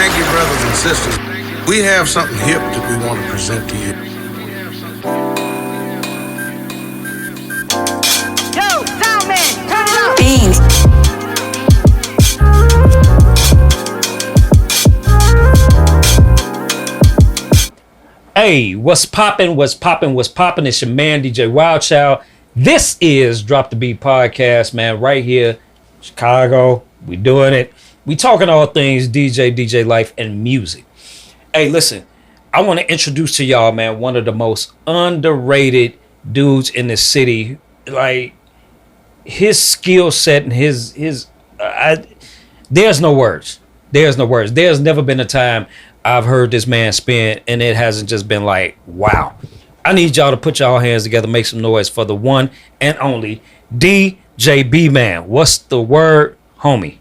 Thank you, brothers and sisters. We have something hip that we want to present to you. Yo, sound man, turn it up. Beans. Hey, what's poppin'? What's poppin'? What's poppin'? It's your man, DJ Wildchild. This is Drop the Beat Podcast, man, right here, Chicago. We doing it. We talking all things DJ life, and music. Hey, listen, I want to introduce to y'all, man, one of the most underrated dudes in the city. Like, his skill set and there's no words. There's no words. There's never been a time I've heard this man spin and it hasn't just been like, wow. I need y'all to put y'all hands together, make some noise for the one and only DJ B Man. What's the word, homie?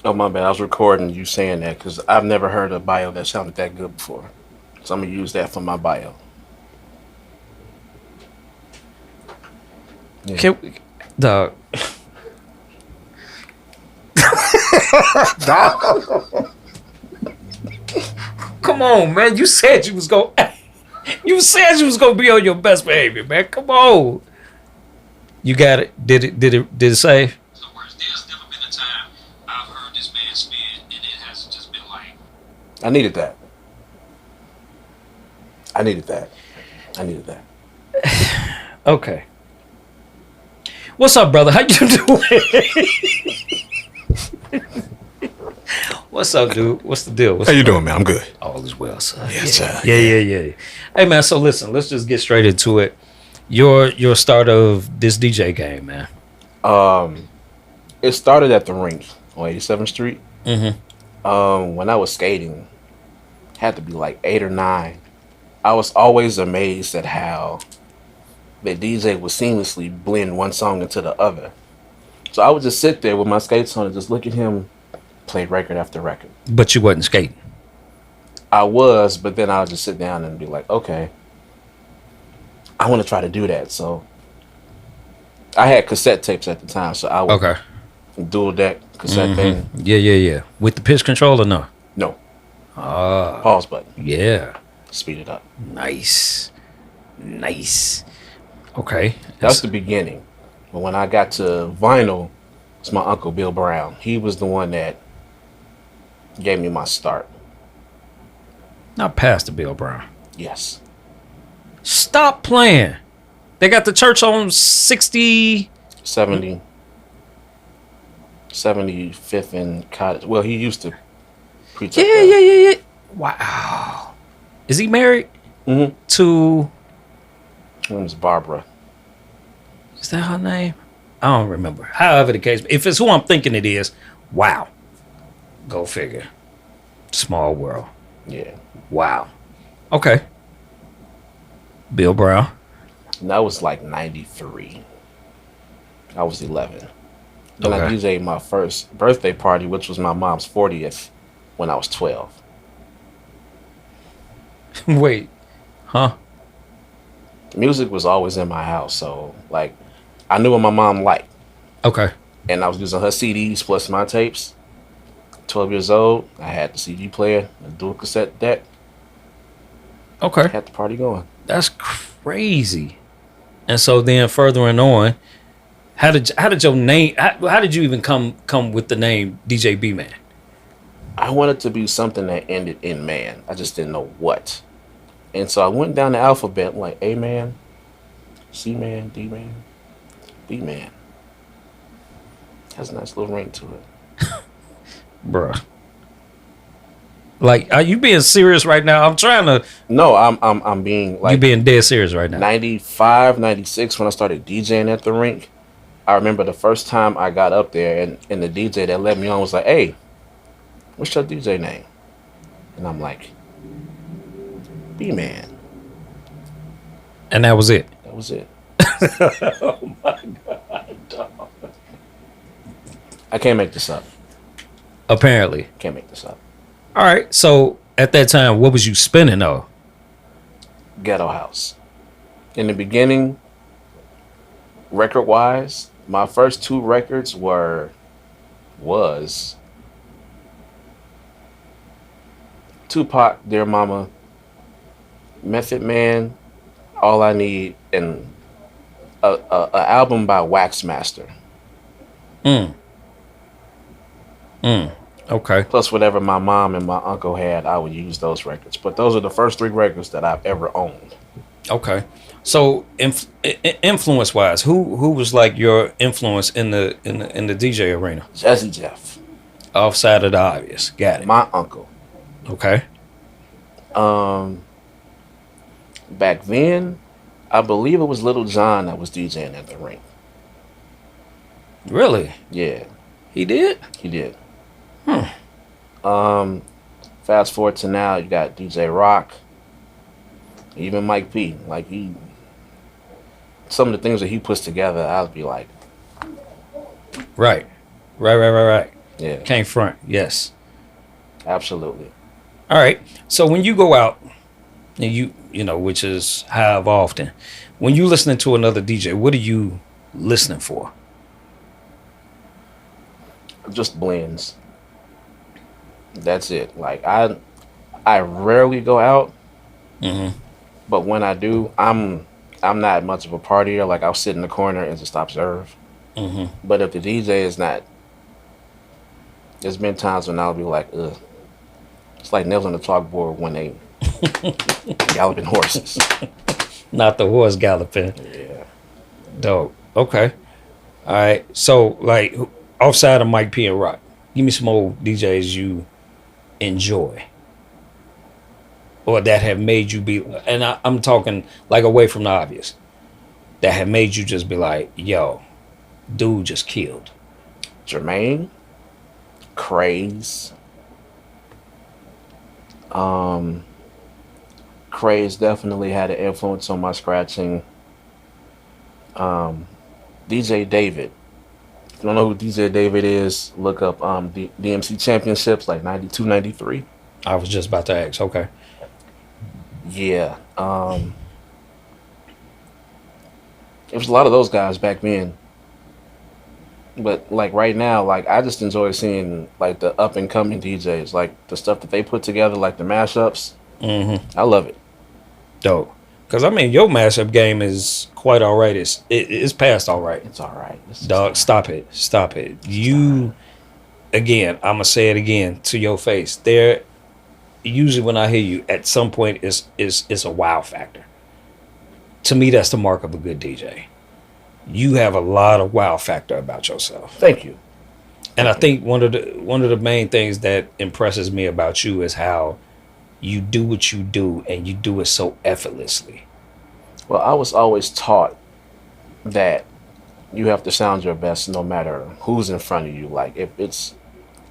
Oh, my bad. I was recording you saying that because I've never heard a bio that sounded that good before. So I'm going to use that for my bio. Yeah. Dog. Come on, man. You said you was gonna be on your best behavior, man. Come on. You got it. Did it say? There's never been a time I've heard this man spin and it hasn't just been like, I needed that. okay. What's up, brother? How you doing? What's up, dude? What's the deal? How you doing, man? I'm good. All is well, sir. Yes, sir. Yeah. Hey, man, so listen, let's just get straight into it. Your start of this DJ game, man. It started at the rink on 87th Street. Mm-hmm. When I was skating, had to be like 8 or 9. I was always amazed at how the DJ would seamlessly blend one song into the other. So I would just sit there with my skates on and just look at him play record after record. But you wasn't skating. I was, but then I would just sit down and be like, okay, I want to try to do that. So I had cassette tapes at the time, so I would dual deck cassette thing. Yeah. With the pitch control or no? No. Pause button. Yeah. Speed it up. Nice. Okay. That's the beginning. But when I got to vinyl, it's my uncle Bill Brown. He was the one that gave me my start. Not Pastor Bill Brown. Yes. Stop playing. They got the church on 70. 75th and Cottage. Well, he used to preach. Yeah. Wow. Is he married to? Her name is Barbara. Is that her name? I don't remember. However the case, if it's who I'm thinking it is, wow. Go figure. Small world. Yeah. Wow. Okay. Bill Brown. And that was like 93. I was 11. Then I Okay. DJ'd my first birthday party, which was my mom's 40th, when I was 12. Wait. Huh? Music was always in my house, so like I knew what my mom liked. Okay. And I was using her CDs plus my tapes. 12 years old, I had the CD player, a dual cassette deck. Okay. Had the party going. That's crazy. And so then furthering on, how did your name how did you even come with the name DJ B Man? I wanted to be something that ended in man. I just didn't know what. And so I went down the alphabet like A man, C man, D man, B man. Has a nice little ring to it. Bruh. Like, are you being serious right now? I'm trying to. No, I'm being like. You being dead serious right now. 95, 96 when I started DJing at the rink. I remember the first time I got up there and the DJ that let me on was like, "Hey, what's your DJ name?" And I'm like, B-Man. And that was it. That was it. Oh my God, dog. I can't make this up. Apparently. Can't make this up. All right. So at that time, what was you spinning though? Ghetto house. In the beginning, record wise, my first 2 records was Tupac, Dear Mama, Method Man, All I Need, and a album by Waxmaster. Mm. Mm. Okay. Plus, whatever my mom and my uncle had, I would use those records. But those are the first three records that I've ever owned. Okay. So influence wise, who was like your influence in the DJ arena? Jazzy Jeff, Offside of the obvious. Got it. my uncle. Okay. Um, Back then, I believe it was Little John that was DJing at the ring. Really? Yeah, He did? he did. Hmm. Fast forward to now, you got DJ Rock, even Mike P. Like some of the things that he puts together, I'll be like, Right. Right. yeah, Can't front. Yes. absolutely. All right. So when you go out and you know, which is how often, when you listening to another DJ, what are you listening for? Just blends. That's it. Like I rarely go out, Mm-hmm. but when I do, I'm not much of a partier. Like I'll sit in the corner and just observe. Mm-hmm. But if the DJ is not, there's been times when I'll be like, ugh. It's like nails on the chalkboard when they galloping horses. Not the horse galloping. Yeah. Dope. Okay. All right. So like outside of Mike P and Rock, give me some old DJs you enjoy. Or that have made you be, and I'm talking like away from the obvious, that have made you just be like, yo, dude just killed. Jermaine, Craze. Craze definitely had an influence on my scratching. DJ David. If you don't know who DJ David is, look up the DMC Championships like 92, 93. I was just about to ask. Okay. Yeah. It was a lot of those guys back then. But like right now, like I just enjoy seeing like the up and coming DJs, like the stuff that they put together, like the mashups. Mm-hmm. I love it. Dope. Because I mean, your mashup game is quite all right. It's past all right. It's all right. It's Dog, all stop it. Stop it. You, again, I'm going to say it again to your face. There, usually when I hear you, at some point, it's a wow factor. To me, that's the mark of a good DJ. You have a lot of wow factor about yourself. Thank you. And I think one of the main things that impresses me about you is how you do what you do and you do it so effortlessly. Well, I was always taught that you have to sound your best no matter who's in front of you. Like if it's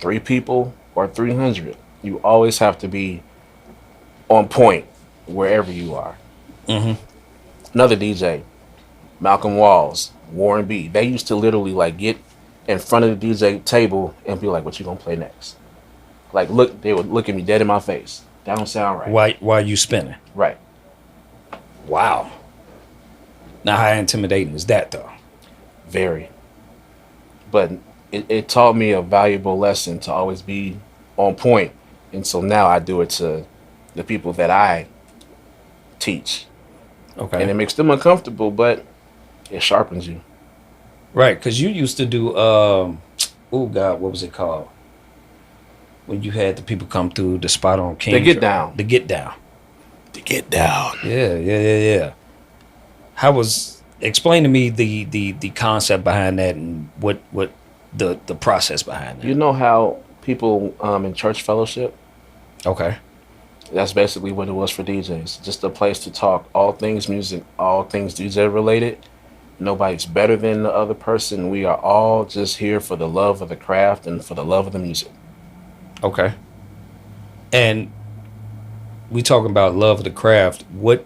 3 people or 300, you always have to be on point wherever you are. Mm-hmm. Another DJ, Malcolm Walls, Warren B. They used to literally like get in front of the DJ table and be like, "What you gonna play next?" Like look, they would look at me dead in my face. That don't sound right. Why you spinning? Right. Wow. Now how intimidating is that though? Very. But it taught me a valuable lesson to always be on point. And so now I do it to the people that I teach. Okay. And it makes them uncomfortable, but it sharpens you. Right, because you used to do oh God, what was it called? When you had the people come through the spot on King. The Get Down. The Get Down. To get down. Yeah. How was explain to me the concept behind that and what the process behind that. You know how people in church fellowship? Okay. That's basically what it was for DJs. Just a place to talk all things music, all things DJ related. Nobody's better than the other person. We are all just here for the love of the craft and for the love of the music. Okay. And we talking about love of the craft. What,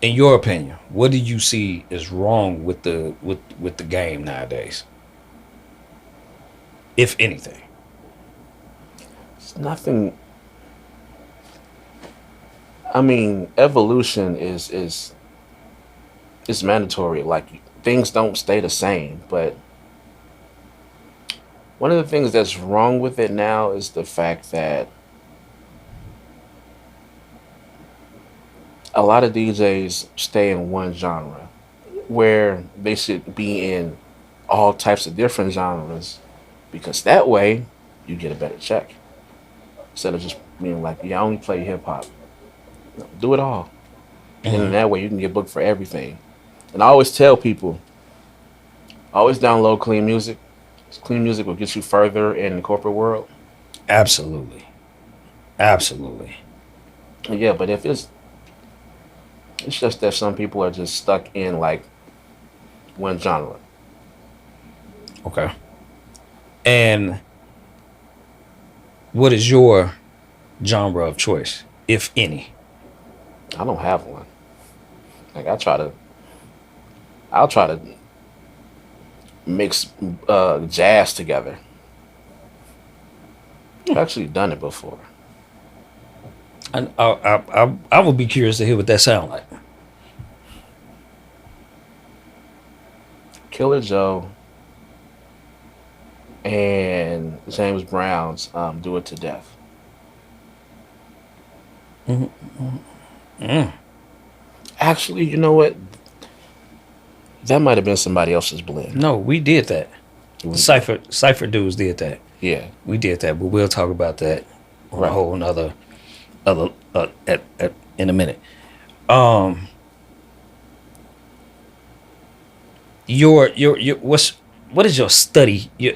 in your opinion, what do you see is wrong with the game nowadays? If anything. It's nothing. I mean, evolution is mandatory. Like things don't stay the same, but one of the things that's wrong with it now is the fact that a lot of DJs stay in one genre where they should be in all types of different genres because that way you get a better check instead of just being like, yeah, I only play hip hop. Do it all. And in that way you can get booked for everything. And I always tell people, always download clean music. Clean music will get you further in the corporate world. Absolutely. Absolutely. Yeah, but if it's just that some people are just stuck in like one genre. Okay. And what is your genre of choice, if any? I don't have one. Like I'll try to mix jazz together. I've actually done it before. And I would be curious to hear what that sound like. Killer Joe and James Brown's "Do It to Death." Actually, you know what? That might have been somebody else's blend. No, we did that. The Cypher dudes did that. Yeah. We did that, but we'll talk about that on a whole another in a minute. Your what is your study? Your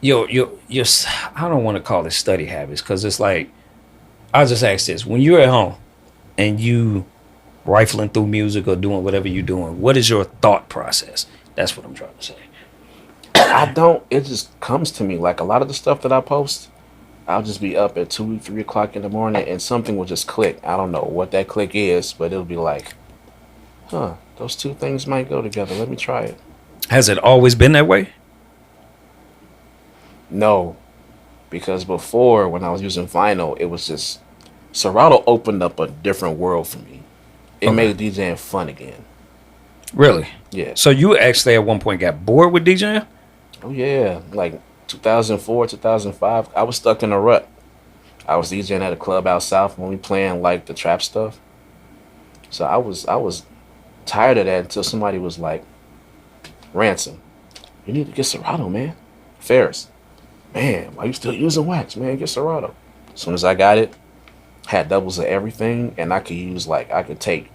I don't want to call it study habits because it's like I'll just ask this: when you're at home and you rifling through music or doing whatever you're doing, what is your thought process? That's what I'm trying to say. I don't. It just comes to me like a lot of the stuff that I post. I'll just be up at 2, 3 o'clock in the morning, and something will just click. I don't know what that click is, but it'll be like, huh, those two things might go together. Let me try it. Has it always been that way? No, because before when I was using vinyl, it was just Serato opened up a different world for me. It made DJing fun again. Really? Yeah. So you actually at one point got bored with DJing? Oh yeah, like 2004, 2005. I was stuck in a rut. I was DJing at a club out south when we playing like the trap stuff. So I was tired of that until somebody was like, Ransom, you need to get Serato, man. Ferris, man, why you still using wax, man? Get Serato. As soon as I got it, had doubles of everything, and I could take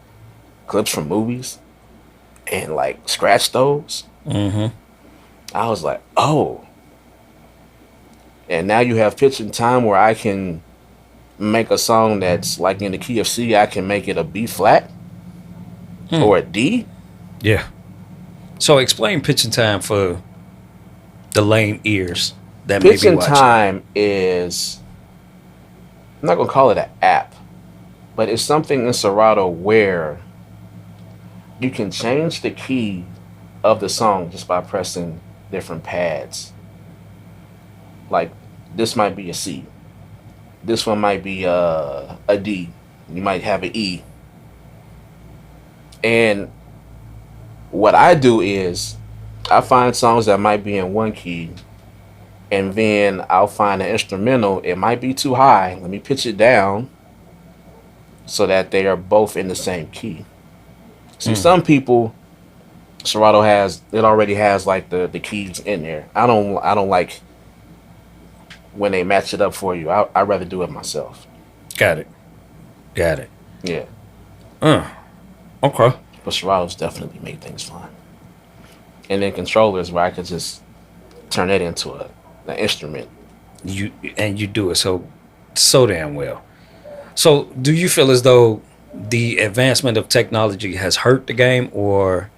clips from movies and like scratch those. Mm-hmm. I was like, oh. And now you have pitch and time where I can make a song that's like in the key of C, I can make it a B flat or a D. Yeah. So explain pitch and time for the lame ears that may Pitch be and watching. time is, I'm not going to call it an app, but it's something in Serato where you can change the key of the song just by pressing different pads. Like this might be a C. This one might be a D. You might have an E. And what I do is I find songs that might be in one key, and then I'll find an instrumental. It might be too high. Let me pitch it down so that they are both in the same key. See, some people, Serato already has like the keys in there. I don't like when they match it up for you. I'd rather do it myself. Got it. Yeah. Okay. But Serato's definitely made things fun. And then controllers where I could just turn that into an instrument. You do it so damn well. So do you feel as though the advancement of technology has hurt the game or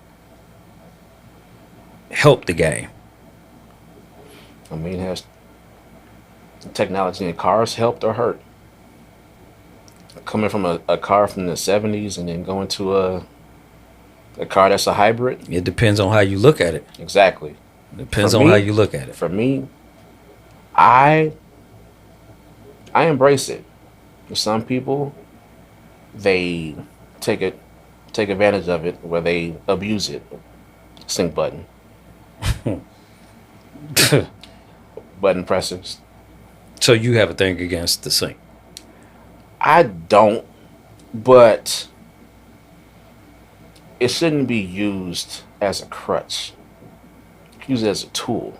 helped the game? I mean, has technology in cars helped or hurt? Coming from a car from the 70s and then going to a car that's a hybrid? It depends on how you look at it. Exactly. Depends For on me- how you look at it. For me, I embrace it. For some people, they take advantage of it where they abuse it. Sync button. Button pressers. So you have a thing against the sync. I don't, but it shouldn't be used as a crutch. Use it as a tool.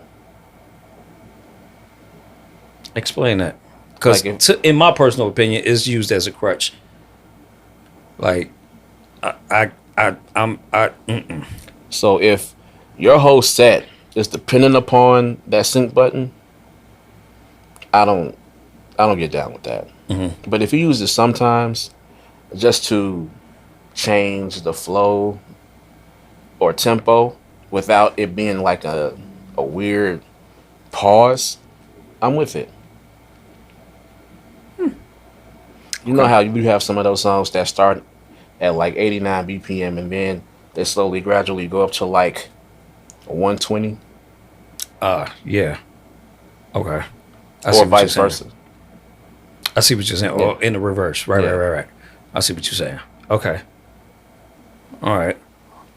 Explain that. Because, Like if in my personal opinion, it's used as a crutch. Like, mm-mm. so, if your whole set is dependent upon that sync button, I don't, I don't get down with that. But if you use it sometimes, just to change the flow or tempo without it being like a weird pause, I'm with it. You know how you have some of those songs that start at like 89 BPM and then they slowly, gradually go up to like 120 Yeah. Okay. I see or what you're vice saying. versa. I see what you're saying. Yeah. Or in the reverse. Right, Yeah. right. I see what you're saying. Okay. All right.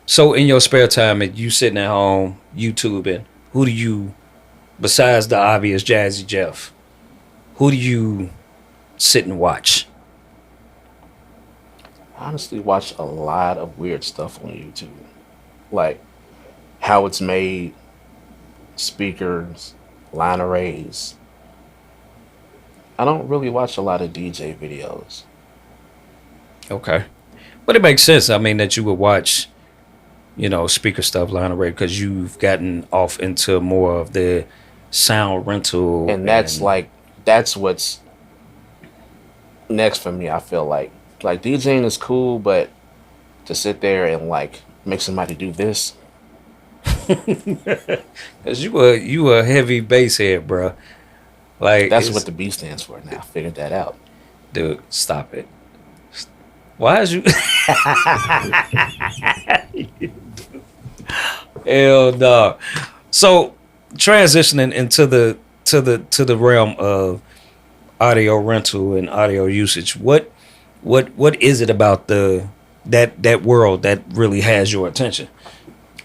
So in your spare time, you sitting at home, YouTubing, who do you, besides the obvious Jazzy Jeff, who do you sit and watch? I honestly watch a lot of weird stuff on YouTube. Like how it's made, speakers, line arrays. I don't really watch a lot of DJ videos. Okay. But it makes sense. I mean, that you would watch, speaker stuff, line array, because you've gotten off into more of the sound rental. And that's what's next for me. I feel like DJing is cool, but to sit there and like make somebody do this, Because you a heavy bass head, bro. Like, that's what the B stands for now. I figured that out. dude, stop it. Why is you? Hell no. So transitioning into the realm of audio rental and audio usage, what is it about that world that really has your attention?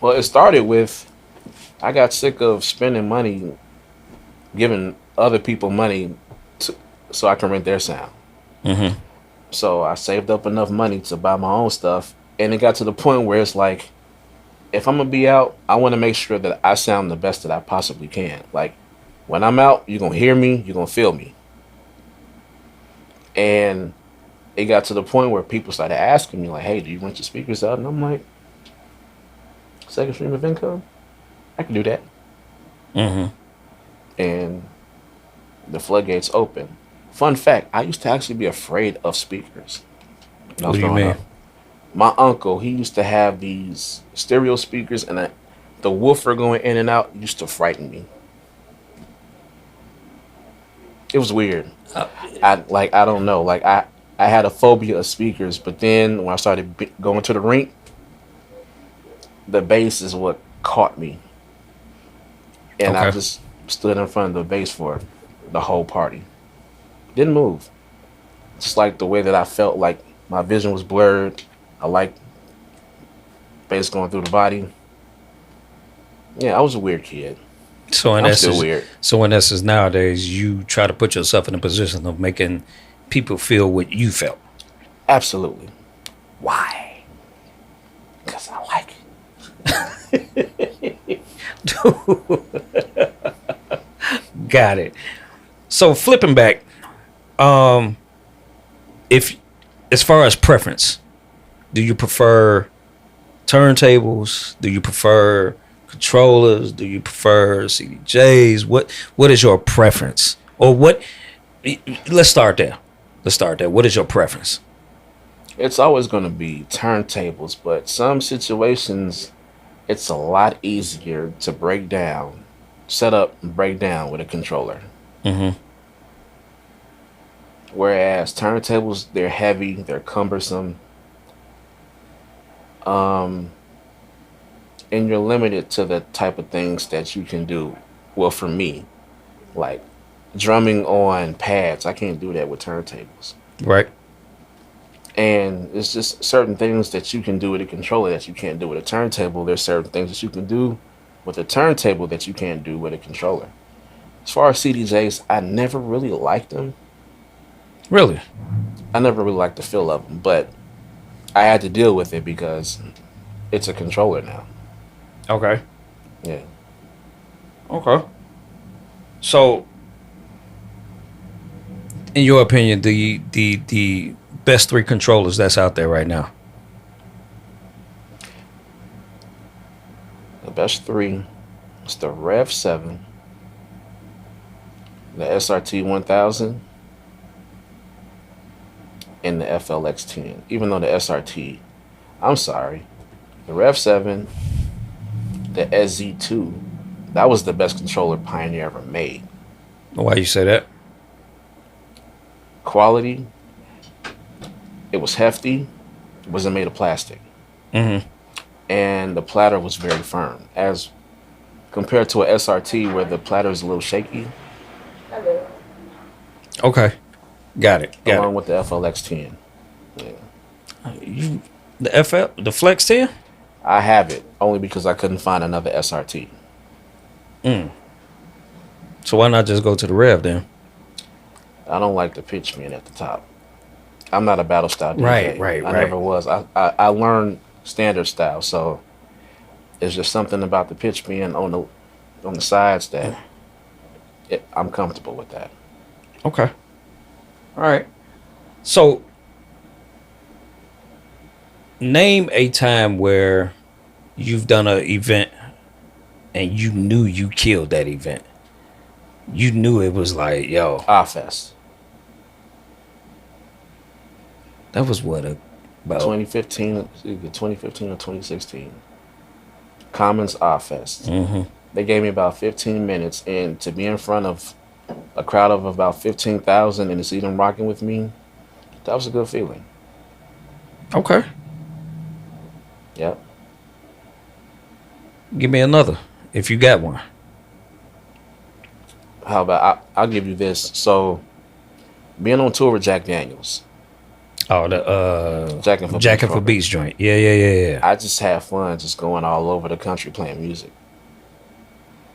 Well, it started with I got sick of spending money giving other people money so I can rent their sound. Mm-hmm. So I saved up enough money to buy my own stuff, and it got to the point where it's like, if I'm gonna be out, I want to make sure that I sound the best that I possibly can. Like when I'm out, you're gonna hear me, you're gonna feel me. And it got to the point where people started asking me like, "Hey, do you rent your speakers out?" And I'm like, second stream of income, I can do that. Mm-hmm. And the floodgates open. Fun fact, I used to actually be afraid of speakers when I What was do you growing mean? up. My uncle, he used to have these stereo speakers, and the woofer going in and out used to frighten me. It was weird. I don't know. Like I had a phobia of speakers, but then when I started going to the rink, the bass is what caught me, and I Okay. just stood in front of the bass for the whole party. Didn't move. Just like the way that I felt like my vision was blurred. I like bass going through the body. Yeah, I was a weird kid. So in I'm still essence, weird. nowadays, you try to put yourself in a position of making people feel what you felt. Absolutely. Why? Because I like it. Got it. So flipping back, if as far as preference, do you prefer turntables? Do you prefer controllers? Do you prefer CDJs? What is your preference? Or what? Let's start there. What is your preference? It's always going to be turntables, but some situations it's a lot easier to break down, set up and break down with a controller. Mm-hmm. Whereas turntables, they're heavy, they're cumbersome, um, and you're limited to the type of things that you can do. Well, for me, like drumming on pads, I can't do that with turntables. Right. And it's just certain things that you can do with a controller that you can't do with a turntable. There's certain things that you can do with a turntable that you can't do with a controller. As far as CDJs, I never really liked them. Really? I never really liked the feel of them, but I had to deal with it because It's a controller now. Okay. Yeah. Okay. So, in your opinion, the best three controllers that's out there right now? The best three is the Rev 7, the SRT 1000, and the FLX 10. Even though the SRT, I'm sorry, the Rev 7, the SZ2, that was the best controller Pioneer ever made. Why you say that? Quality, it was hefty, it wasn't made of plastic. Mm-hmm. And the platter was very firm. As compared to a SRT where the platter is a little shaky, Okay. Got it. along with the FLX 10. Yeah. You the Flex 10? I have it only because I couldn't find another SRT. So why not just go to the Rev then? I don't like the pitch being at the top. I'm not a battle style DJ. Right. I never was. I learned standard style, so it's just something about the pitch being on the sides that I'm comfortable with that. Okay. All right. So name a time where you've done an event and you knew you killed that event. You knew it was like, yo, Fest that was what about 2015, either 2015 or 2016. Commons Fest. Mm-hmm. They gave me about 15 minutes, and to be in front of a crowd of about 15,000 and to see them rocking with me, that was a good feeling. Okay. Yep. Give me another if you got one. How about I'll give you this. So, being on tour with Jack Daniels, Oh, the Jackin' for Jackin' for Beats joint. Yeah. I just had fun just going all over the country playing music.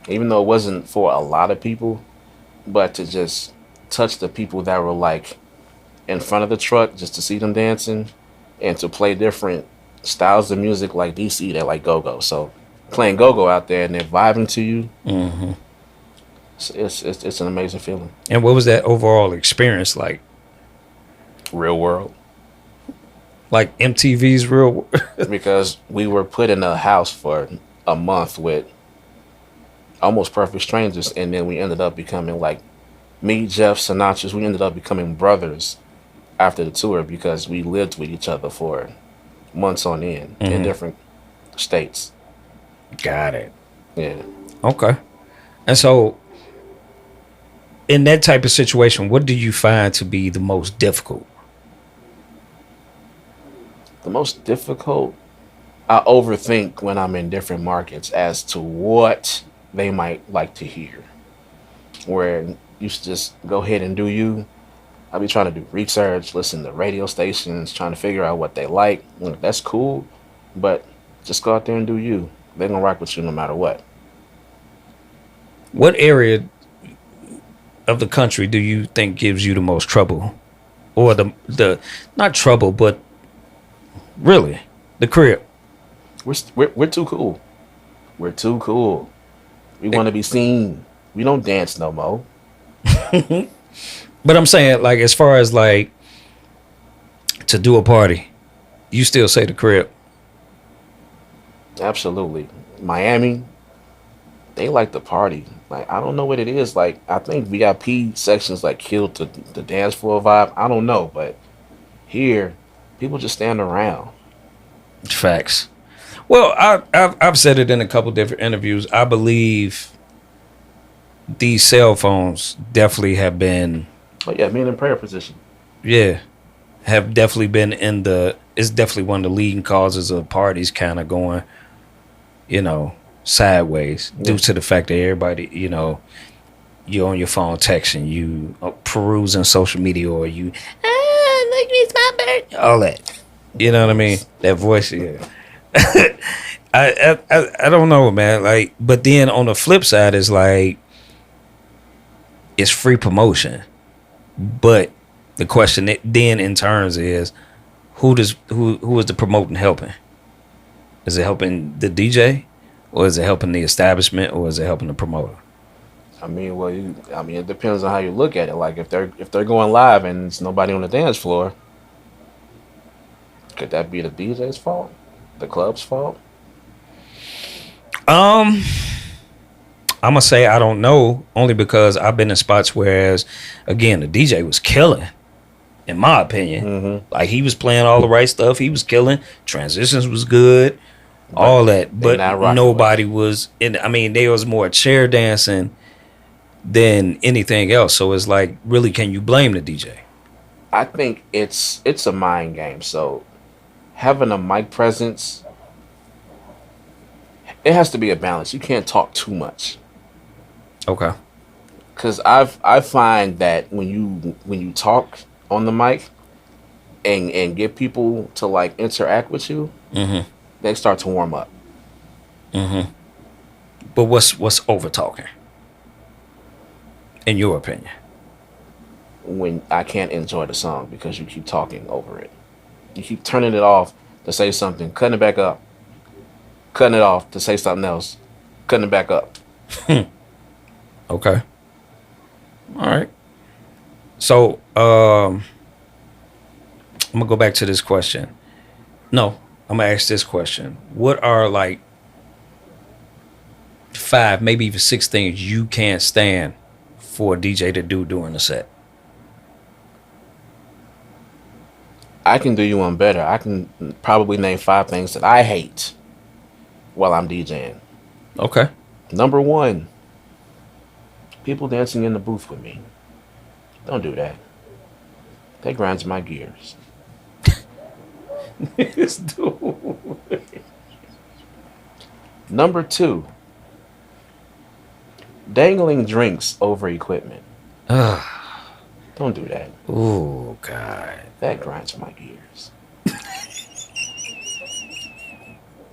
Even though it wasn't for a lot of people, but to just touch the people that were like in front of the truck just to see them dancing and to play different styles of music like DC, they like go-go. So playing go-go out there and they're vibing to you, Mm-hmm. it's an amazing feeling. And what was that overall experience like? Real world. Like MTV's Real Because we were put in a house for a month with almost perfect strangers, and then we ended up becoming like me, Jeff, Sinatra's. We ended up becoming brothers after the tour because we lived with each other for months on end in different states. Got it. Yeah. Okay. And so in that type of situation, what do you find to be the most difficult? The most difficult, I overthink when I'm in different markets as to what they might like to hear. Where you should just go ahead and do you. I'll be trying to do research, listen to radio stations, trying to figure out what they like. Look, that's cool, but just go out there and do you. They're gonna rock with you no matter what. What area of the country do you think gives you the most trouble? Or the not trouble, but really, the crib? We're too cool. We're too cool. We want to be seen. We don't dance no more. But I'm saying, like, as far as like to do a party, you still say the crib. Absolutely. Miami, they like to party. Like, I don't know what it is. Like, I think VIP sections like killed the dance floor vibe. I don't know, but here, people just stand around. Facts. Well, I've said it in a couple different interviews. I believe these cell phones definitely have been, Oh yeah, men in prayer position. have definitely been it's definitely one of the leading causes of parties kind of going, sideways due to the fact that everybody, you're on your phone texting, you perusing social media, or you, look, it's my birthday, all that. You know what I mean? That voice, yeah. I don't know, man. Like, but then on the flip side, it's like it's free promotion. But the question then in turns is who is the promoting helping? Is it helping the DJ, or is it helping the establishment, or is it helping the promoter? I mean, well, it depends on how you look at it. Like if they're going live and it's nobody on the dance floor, could that be the DJ's fault? The club's fault? Um, I'm gonna say I don't know, only because I've been in spots whereas, again, the DJ was killing, in my opinion. Mm-hmm. Like he was playing all the right stuff, he was killing. Transitions was good, all that, they're but not rocking nobody was. In, I mean, there was more chair dancing than anything else. So it's like, really, can you blame the DJ? I think it's a mind game. So having a mic presence, it has to be a balance. You can't talk too much. Okay. Cause I find that when you talk on the mic and get people to like interact with you, Mm-hmm. they start to warm up. Mm-hmm. But what's over talking, in your opinion? When I can't enjoy the song because you keep talking over it. You keep turning it off to say something, cutting it back up, cutting it off to say something else, cutting it back up. Okay. All right. So, I'm gonna go back to this question. No, I'm gonna ask this question. What are like 5, maybe even 6 things you can't stand for a DJ to do during the set? I can do you one better. I can probably name 5 things that I hate while I'm DJing. Okay. Number 1, people dancing in the booth with me. Don't do that. That grinds my gears. This dude. Number 2, dangling drinks over equipment. Don't do that. Oh God. That grinds my gears.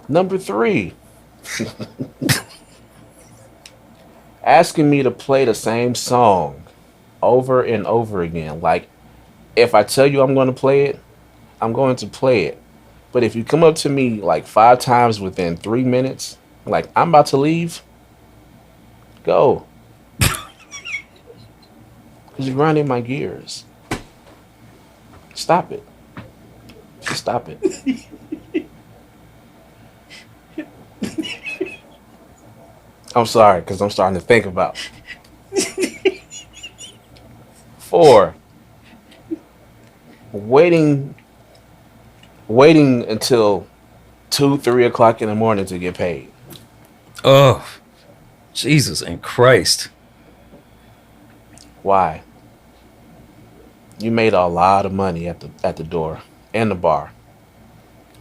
Number 3, asking me to play the same song over and over again. Like, if I tell you I'm going to play it, I'm going to play it. But if you come up to me like 5 times within 3 minutes, like I'm about to leave, go. Because you're grinding my gears. Stop it. Just stop it. I'm sorry, because I'm starting to think about. 4, waiting until 2-3 o'clock in the morning to get paid. Oh, Jesus and Christ. Why? You made a lot of money at the door and the bar.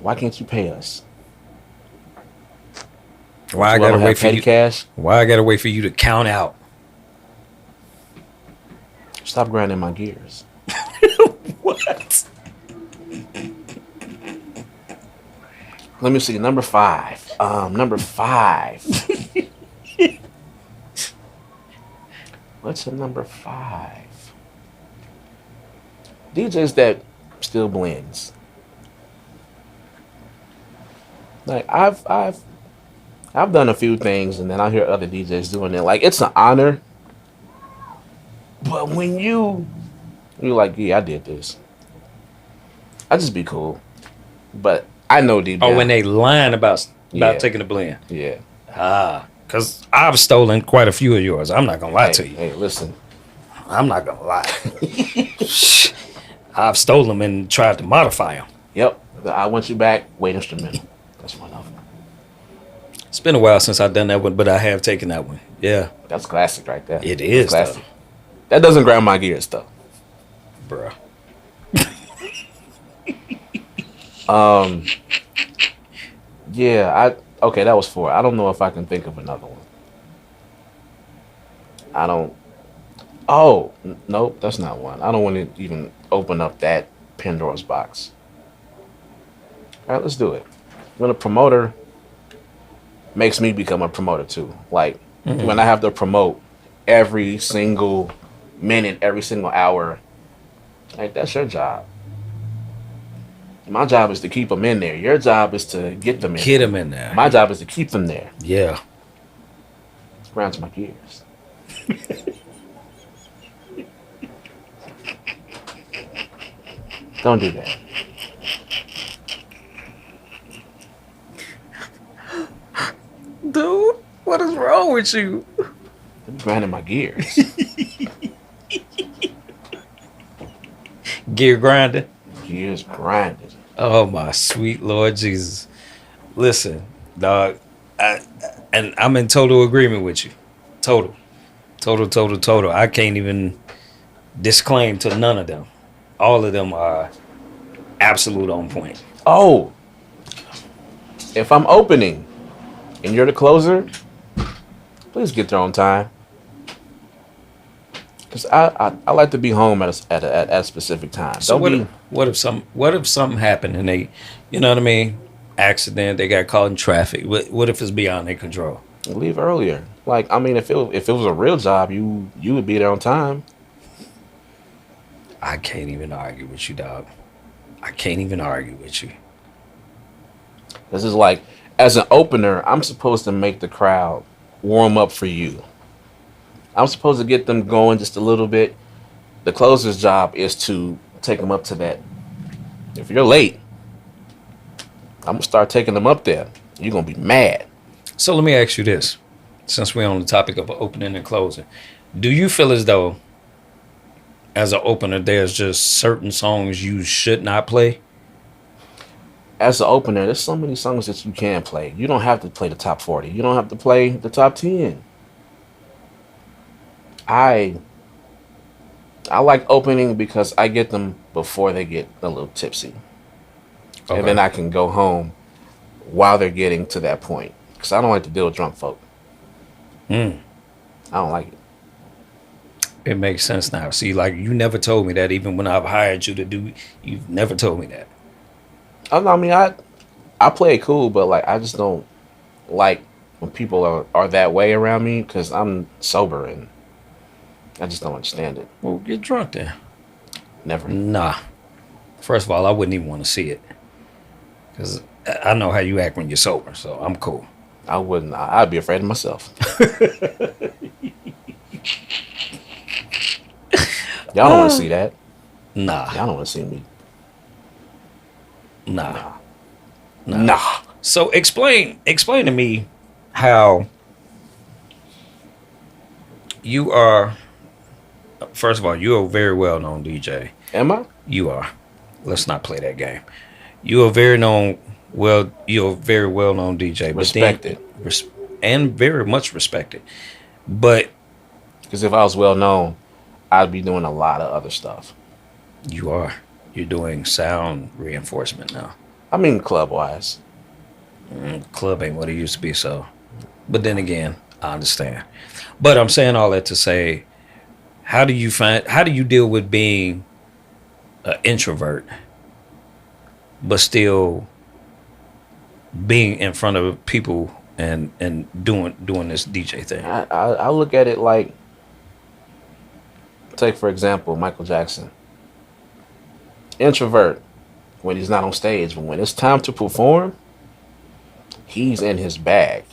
Why can't you pay us? Why I You gotta wanna wait have for petty you? cash? Why I gotta wait for you to count out? Stop grinding my gears. What? Let me see. Number 5. Number 5. What's a number 5? DJs that still blends. Like I've done a few things, and then I hear other DJs doing it. Like, it's an honor, but when you're like, yeah, I did this. I just be cool, but I know deep down. Oh, when they lying about Yeah. taking the blend. Yeah. Because I've stolen quite a few of yours. I'm not gonna lie to you. Hey, listen. I'm not gonna lie. I've stolen them and tried to modify them. Yep. The I Want You Back, Wait instrumental. That's one of them. It's been a while since I've done that one, but I have taken that one. Yeah, That's classic right there. it is, That's though, That doesn't grind my gears though. bruh. Yeah, okay, that was 4. I don't know if I can think of another one. I don't. Oh, nope, that's not one. I don't want to even open up that Pandora's box. All right, let's do it. When a promoter makes me become a promoter too, like when I have to promote every single minute, every single hour, like that's your job. My job is to keep them in there. Your job is to get them in Get there. him in there. My job is to keep them there. Yeah. Grinds my gears. Don't do that. Dude, what is wrong with you? I'm grinding my gears. Gear grinding. Gears grinding. Oh my sweet Lord Jesus. Listen, dog, and I'm in total agreement with you. Total. I can't even disclaim to none of them. All of them are absolute on point. Oh, if I'm opening and you're the closer, please get there on time. Cause I like to be home at a specific time. So what if something happened and they, you know what I mean, accident, they got caught in traffic. What if it's beyond their control? Leave earlier. Like, I mean, if it was a real job, you would be there on time. I can't even argue with you, dog. I can't even argue with you. This is like, as an opener, I'm supposed to make the crowd warm up for you. I'm supposed to get them going just a little bit. The closer's job is to take them up to that. If you're late, I'm gonna start taking them up there. You're gonna be mad. So let me ask you this, since we're on the topic of opening and closing. Do you feel as though, as an opener, there's just certain songs you should not play? As an opener, there's so many songs that you can play. You don't have to play the top 40. You don't have to play the top 10. I like opening because I get them before they get a little tipsy. Okay. And then I can go home while they're getting to that point. Because I don't like to deal with drunk folk. I don't like it. It makes sense now. See, like, you never told me that. Even when I've hired you to do, you've never told me that. I mean, I play it cool, but like I just don't like when people are that way around me because I'm sober and I just don't understand it. Well, get drunk then. Never. Nah. First of all, I wouldn't even want to see it. Because I know how you act when you're sober, so I'm cool. I wouldn't. I'd be afraid of myself. Y'all don't want to see that. Nah. Y'all don't want to see me. Nah. So explain to me how you are. First of all, you're a very well known DJ. Am I? You are. Let's not play that game. You're a very known. Well, you're a very well known DJ. Respected. And very much respected. But Because if I was well known, I'd be doing a lot of other stuff. you are. You're doing sound reinforcement now. I mean, club wise. Club ain't what it used to be, so. But then again, I understand. But I'm saying all that to say, how do you deal with being an introvert, but still being in front of people and doing this DJ thing? I look at it like, take for example, Michael Jackson. Introvert when he's not on stage, but when it's time to perform, he's in his bag.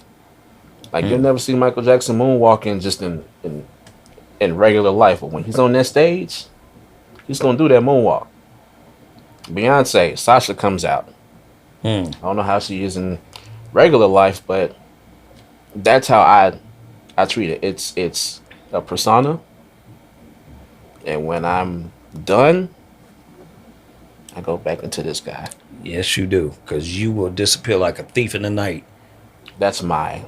Like you'll never see Michael Jackson moonwalking just in regular life, but when he's on that stage, he's gonna do that moonwalk. Beyonce, Sasha comes out. I don't know how she is in regular life, but that's how I treat it. It's a persona, and when I'm done, I go back into this guy. Yes, you do, because you will disappear like a thief in the night. That's my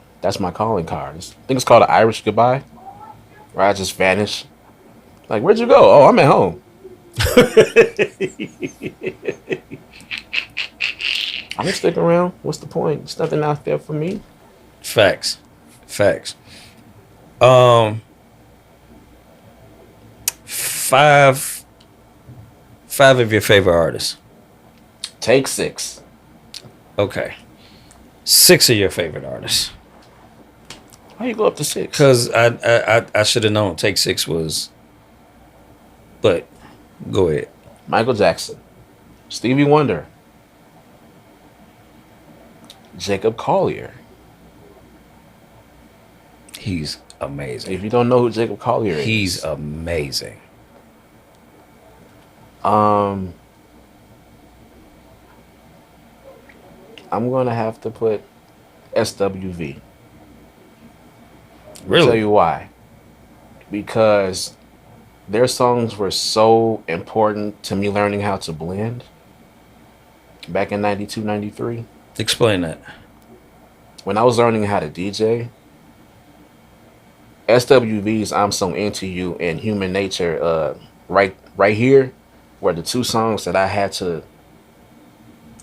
calling card. I think it's called an Irish goodbye, where I just vanish. Like, where'd you go? Oh, I'm at home. I can stick around. What's the point? There's nothing out there for me. Facts. Five of your favorite artists. Take 6. Okay. 6 of your favorite artists. How you go up to 6? Because I should have known Take 6 was. But go ahead. Michael Jackson, Stevie Wonder, Jacob Collier. He's amazing. If you don't know who Jacob Collier He's is, amazing. I'm gonna have to put SWV. I'll tell Really? you why. Because their songs were so important to me learning how to blend back in 92, 93. Explain that. When I was learning how to DJ, SWV's I'm So Into You and Human Nature, right here were the two songs that I had to,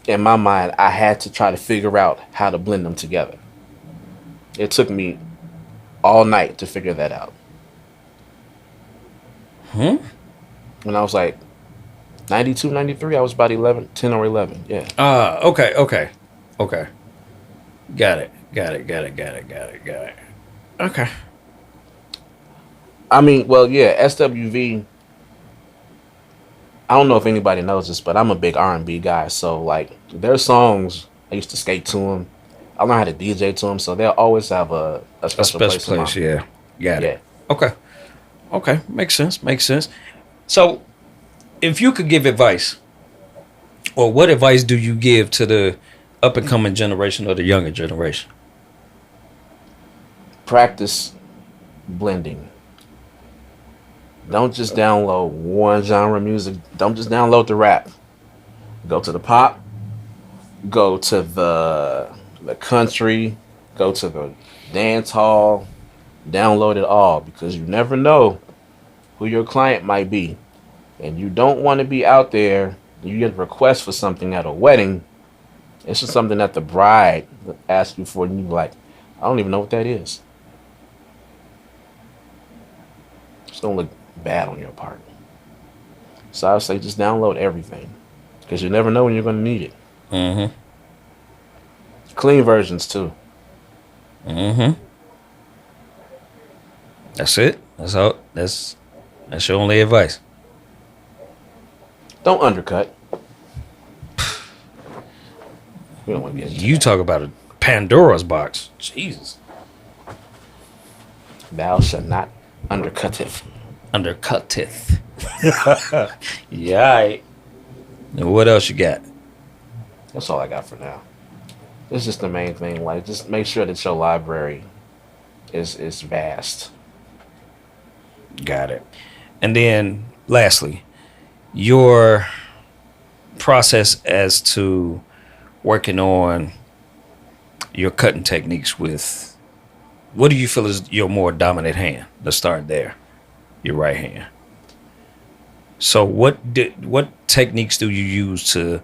in my mind, I had to try to figure out how to blend them together. It took me all night to figure that out. Hmm? When I was like 92, 93, I was about 11, 10 or 11. Yeah. Okay. Got it. Okay. I mean, well, yeah, SWV. I don't know if anybody knows this, but I'm a big R&B guy. So like their songs, I used to skate to them. I learned how to DJ to them, so they'll always have a A special special place in my. place, yeah. Got Yeah. it. Okay. Makes sense. So if you could give advice, or what advice do you give to the up and coming generation or the younger generation? Practice blending. Don't just download one genre of music. Don't just download the rap. Go to the pop. Go to the country. Go to the dance hall. Download it all because you never know who your client might be, and you don't want to be out there. You get a request for something at a wedding. It's just something that the bride asks you for, and you like, I don't even know what that is. It's gonna look bad on your part. So I would say just download everything because you never know when you're gonna need it. Mm-hmm. Clean versions too. Mm-hmm. That's it. That's all. That's your only advice. Don't undercut. We don't want to get into You that. talk about a Pandora's box. Jesus. Thou shalt not undercut it. Undercutteth. Yeah. And what else you got? That's all I got for now. It's just the main thing. Like, just make sure that your library is vast. Got it. And then lastly, your process as to working on your cutting techniques with, what do you feel is your more dominant hand? Let's start there. Your right hand. So what techniques do you use to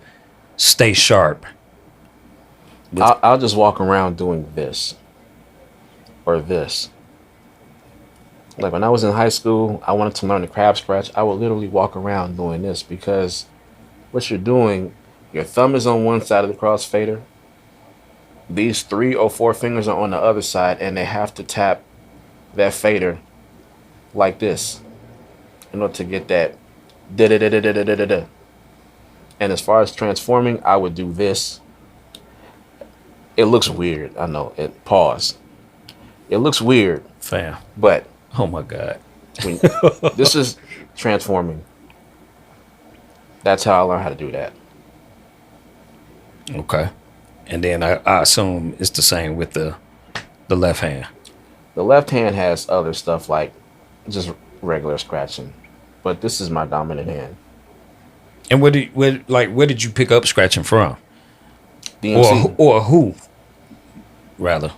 stay sharp? I'll just walk around doing this or this. Like when I was in high school, I wanted to learn the crab scratch. I would literally walk around doing this because what you're doing, your thumb is on one side of the crossfader. These 3 or 4 fingers are on the other side, and they have to tap that fader like this in order to get that da da da da da da da da. And as far as transforming, I would do this. It looks weird. I know. Pause. It looks weird, Fam. but Oh my God. when this is transforming. That's how I learned how to do that. Okay. And then I assume it's the same with the left hand. The left hand has other stuff like just regular scratching, but this is my dominant hand. And where did you pick up scratching from? DMC. Or who? Rather.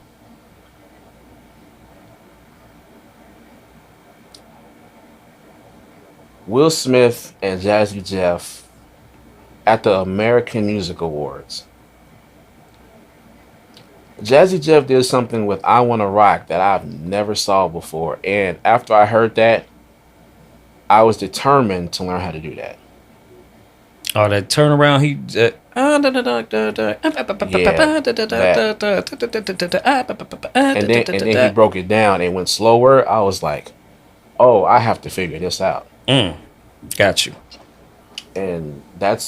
Will Smith and Jazzy Jeff at the American Music Awards. Jazzy Jeff did something with I Wanna Rock that I've never saw before. And after I heard that, I was determined to learn how to do that. Oh, that turnaround And then he broke it down and went slower. I was like, oh, I have to figure this out. Got you. And that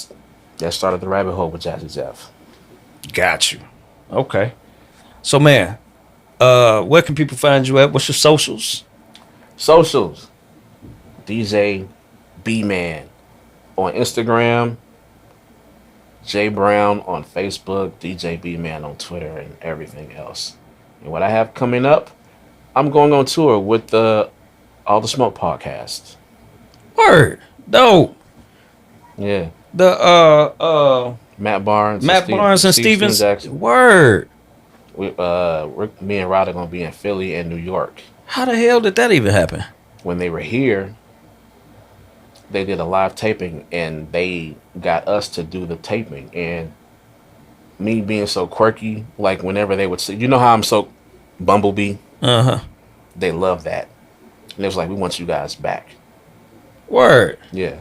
started the rabbit hole with Jazzy Jeff. Got you. Okay. So, man, where can people find you at? What's your socials? Socials. DJ B-Man on Instagram. J Brown on Facebook. DJ B-Man on Twitter and everything else. And what I have coming up, I'm going on tour with the All the Smoke podcast. Word. Dope. Yeah. The Matt Barnes. and Steve Stevens. Jackson. Word. Me and Rod are going to be in Philly and New York. How the hell did that even happen? When they were here, they did a live taping and they got us to do the taping. And me being so quirky, like whenever they would say, you know how I'm so Bumblebee? Uh-huh. They love that. And it was like, we want you guys back. Word. Yeah.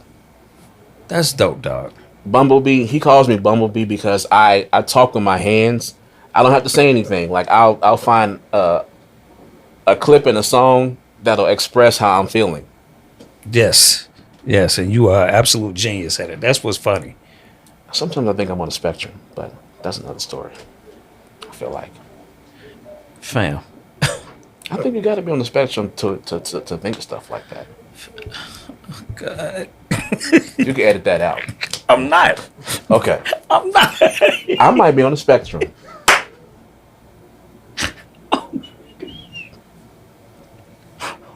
That's dope, dog. Bumblebee, he calls me Bumblebee because I talk with my hands. I don't have to say anything. Like I'll find a clip in a song that'll express how I'm feeling. Yes. Yes, and you are an absolute genius at it. That's what's funny. Sometimes I think I'm on the spectrum, but that's another story. I feel like. Fam. I think you got to be on the spectrum to think of stuff like that. God. You can edit that out. I'm not. Okay. I'm not. I might be on the spectrum.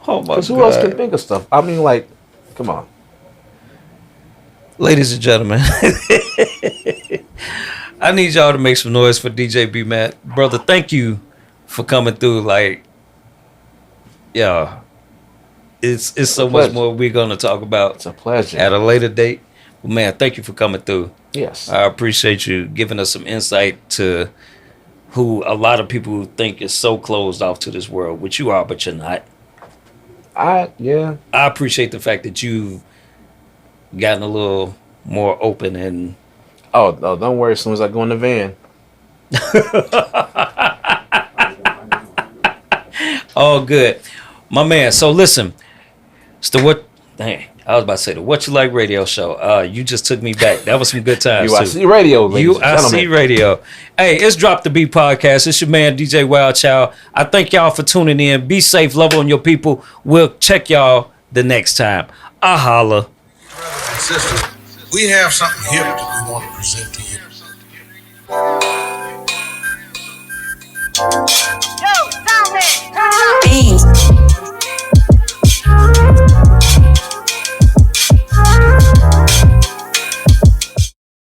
Oh my God. Who else can think of stuff? I mean, like, come on. Ladies and gentlemen, I need y'all to make some noise for DJ B Matt. Brother, thank you for coming through. Like, yeah, it's so much more we're going to talk about. It's a pleasure. At a later date. But man, thank you for coming through. Yes. I appreciate you giving us some insight to who a lot of people think is so closed off to this world, which you are, but you're not. I appreciate the fact that you've gotten a little more open and oh, don't worry, as soon as I go in the van. all good. My man, so listen, it's the what dang, I was about to say the What You Like radio show. You just took me back. That was some good times. UIC Radio, ladies and gentlemen. UIC Radio. Hey, it's Drop the Beat Podcast. It's your man DJ Wild Child. I thank y'all for tuning in. Be safe, love on your people. We'll check y'all the next time. I holla. Brothers and sisters, we have something hip that we want to present to you.